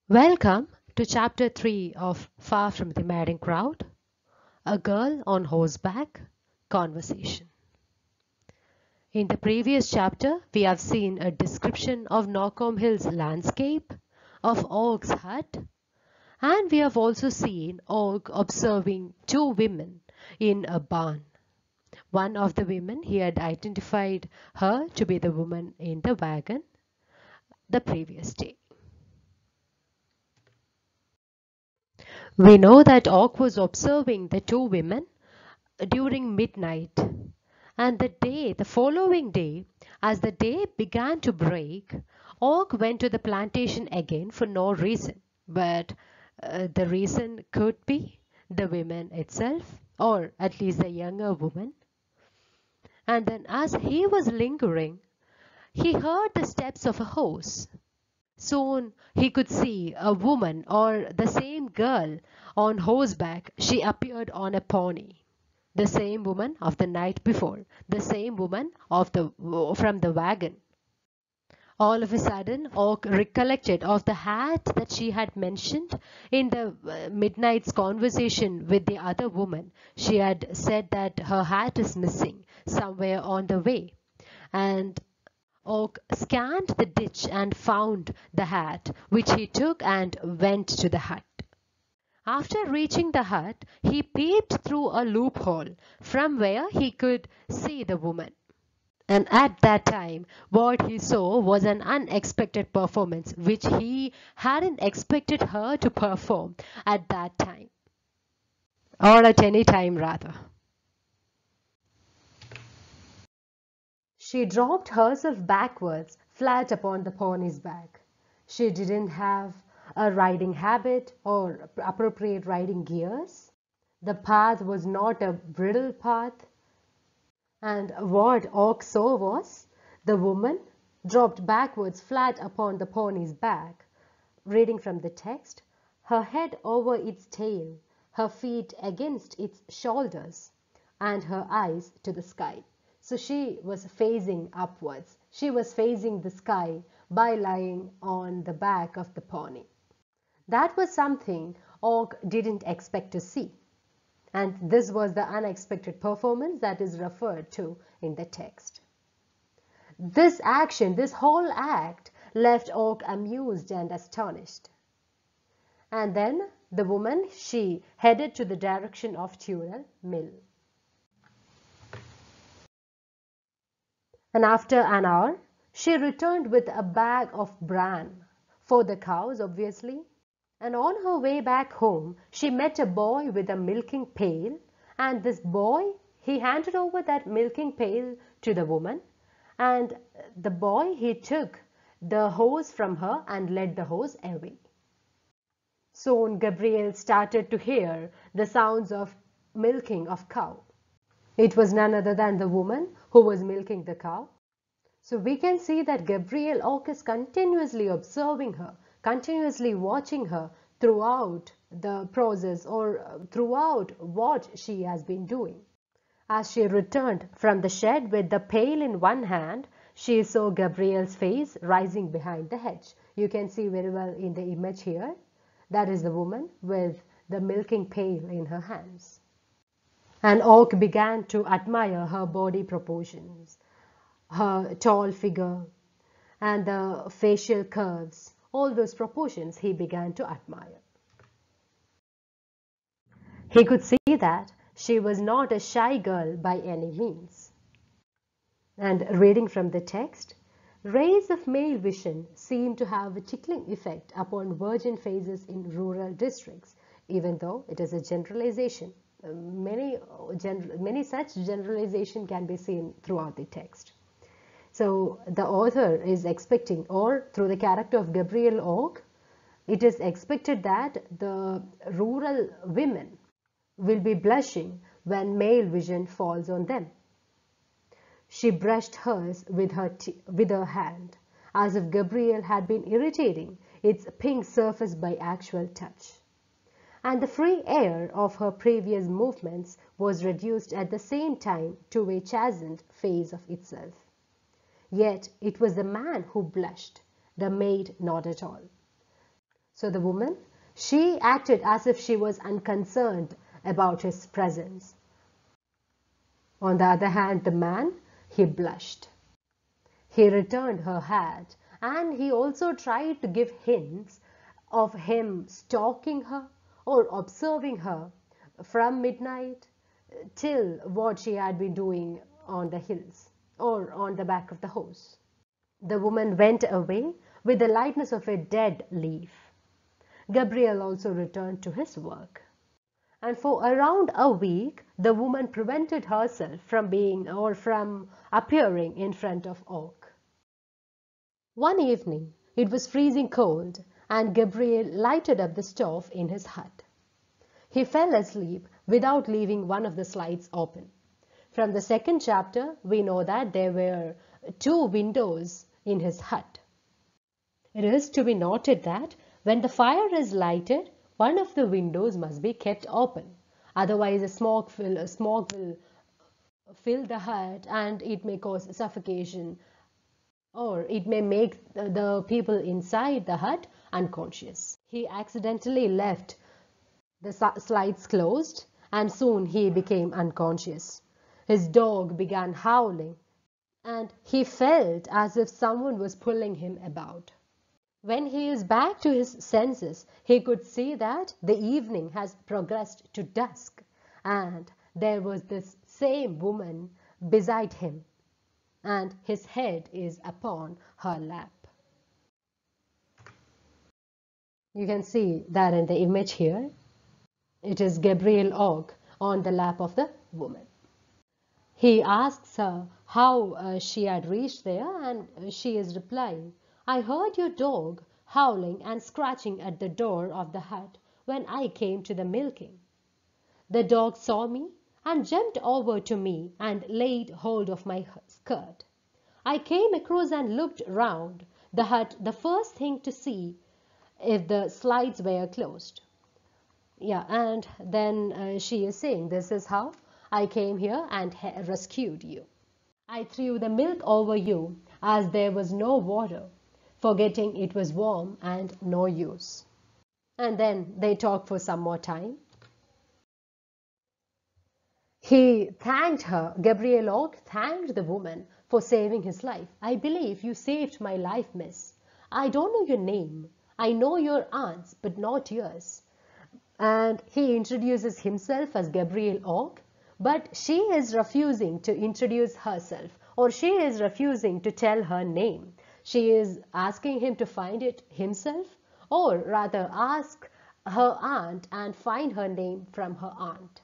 Welcome to Chapter 3 of Far from the Madding Crowd, A Girl on Horseback Conversation. In the previous chapter, we have seen a description of Knockombe Hill's landscape, of Og's hut, and we have also seen Og observing two women in a barn. One of the women, he had identified her to be the woman in the wagon the previous day. We know that Og was observing the two women during midnight, and the following day, as the day began to break, Og went to the plantation again for no reason, but the reason could be the women itself, or at least the younger woman. And then as he was lingering, he heard the steps of a horse. Soon he could see a woman, or the same girl, on horseback. She appeared on a pony. The same woman of the night before, the same woman from the wagon. All of a sudden, Og recollected of the hat that she had mentioned in the midnight's conversation with the other woman. She had said that her hat is missing somewhere on the way. And Og scanned the ditch and found the hat, which he took and went to the hut. After reaching the hut, he peeped through a loophole from where he could see the woman. And at that time, what he saw was an unexpected performance, which he hadn't expected her to perform at that time, or at any time rather. She dropped herself backwards, flat upon the pony's back. She didn't have a riding habit or appropriate riding gears. The path was not a bridle path. And what Og saw was the woman dropped backwards flat upon the pony's back. Reading from the text, her head over its tail, her feet against its shoulders, and her eyes to the sky. So she was facing upwards. She was facing the sky by lying on the back of the pony. That was something Og didn't expect to see. And this was the unexpected performance that is referred to in the text. This action, this whole act, left Og amused and astonished. And then the woman, she headed to the direction of Tyrrell Mill. And after an hour, she returned with a bag of bran for the cows, obviously. And on her way back home, she met a boy with a milking pail. And this boy, he handed over that milking pail to the woman. And the boy, he took the hose from her and led the hose away. Soon Gabriel started to hear the sounds of milking of cow. It was none other than the woman who was milking the cow. So we can see that Gabriel Og is continuously observing her, continuously watching her throughout the process or throughout what she has been doing. As she returned from the shed with the pail in one hand, she saw Gabriel's face rising behind the hedge. You can see very well in the image here. That is the woman with the milking pail in her hands. And Og began to admire her body proportions, her tall figure, and the facial curves. All those proportions he began to admire. He could see that she was not a shy girl by any means. And reading from the text, rays of male vision seem to have a tickling effect upon virgin faces in rural districts, even though it is a generalization. Many such generalization can be seen throughout the text. So the author is expecting, or through the character of Gabriel Og, it is expected that the rural women will be blushing when male vision falls on them. She brushed hers with her hand, as if Gabriel had been irritating its pink surface by actual touch. And the free air of her previous movements was reduced at the same time to a chastened phase of itself. Yet it was the man who blushed, the maid not at all. So the woman, she acted as if she was unconcerned about his presence. On the other hand, the man, he blushed. He returned her hat, and he also tried to give hints of him stalking her or observing her from midnight till what she had been doing on the hills or on the back of the horse. The woman went away with the lightness of a dead leaf. Gabriel also returned to his work. And for around a week, the woman prevented herself from appearing in front of Og. One evening, it was freezing cold, and Gabriel lighted up the stove in his hut. He fell asleep without leaving one of the slides open. From the second chapter, we know that there were 2 windows in his hut. It is to be noted that when the fire is lighted, one of the windows must be kept open. Otherwise, the smoke will fill the hut and it may cause suffocation, or it may make the people inside the hut unconscious. He accidentally left the slides closed and soon he became unconscious. His dog began howling and he felt as if someone was pulling him about. When he is back to his senses, he could see that the evening has progressed to dusk and there was this same woman beside him and his head is upon her lap. You can see that in the image here. It is Gabriel Og on the lap of the woman. He asks her how she had reached there and she is replying, "I heard your dog howling and scratching at the door of the hut when I came to the milking. The dog saw me and jumped over to me and laid hold of my skirt. I came across and looked round the hut the first thing to see if the slides were closed." Yeah, and then she is saying, "This is how I came here and rescued you. I threw the milk over you as there was no water, forgetting it was warm and no use." And then they talk for some more time. He thanked her. Gabriel Og thanked the woman for saving his life. "I believe you saved my life, miss. I don't know your name. I know your aunt's, but not yours." And he introduces himself as Gabriel Og, but she is refusing to introduce herself, or she is refusing to tell her name. She is asking him to find it himself, or rather ask her aunt and find her name from her aunt.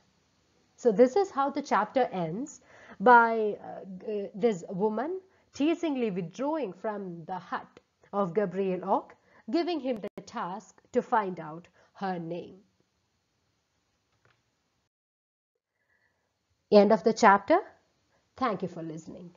So this is how the chapter ends, by this woman teasingly withdrawing from the hut of Gabriel Og, giving him the task to find out her name. End of the chapter. Thank you for listening.